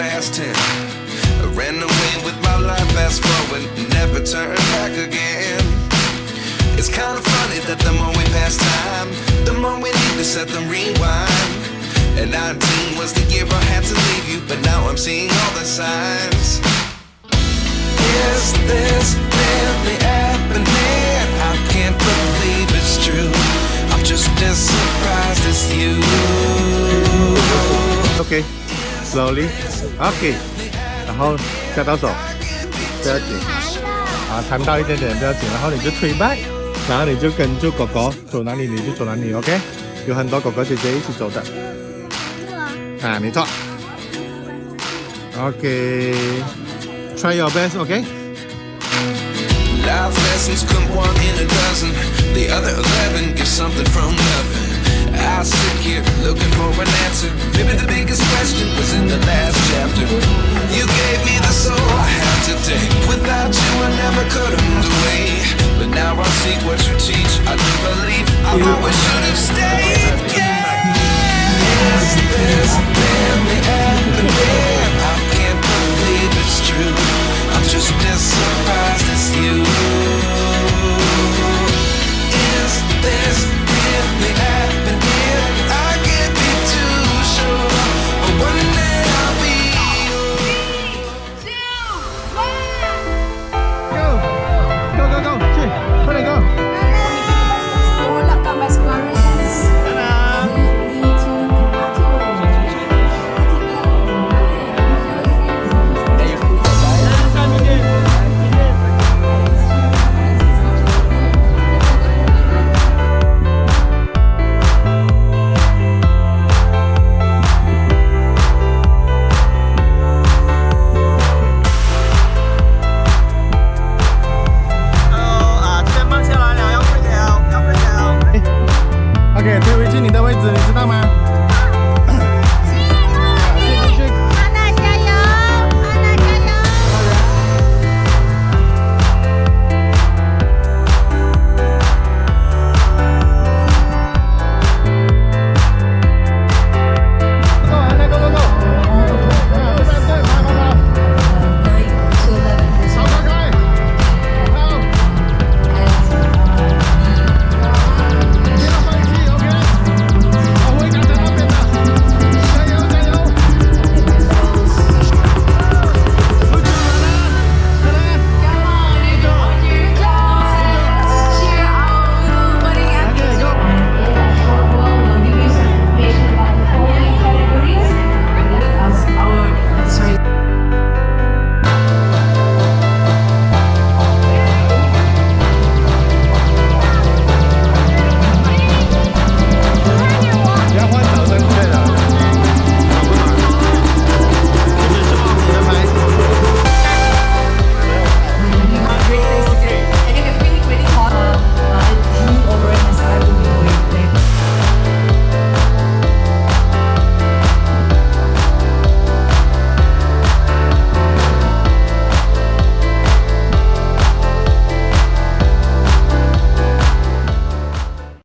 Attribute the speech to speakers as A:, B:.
A: past 10. I ran away with my life, fast forward, never turn back again. It's kind of funny that the more we pass time, the more we need to set the rewind. And 19 was the year I had to leave you, but now I'm seeing all the signs. Is this really happening? I can't believe it's true. I'm just as surprised as you.
B: Okay, slowly. Okay. 然后下到手，不要紧。弹到一点点不要紧，然后你就推 back， 然后你就跟住狗狗走哪里你就走哪里 ，OK？ 有很多狗狗姐姐一起走的。没错。OK，try your best， OK？
A: Life lessons come 1 in a dozen. The other 11 get something from nothing. I sit here looking for an answer. Maybe the biggest question was in the last chapter.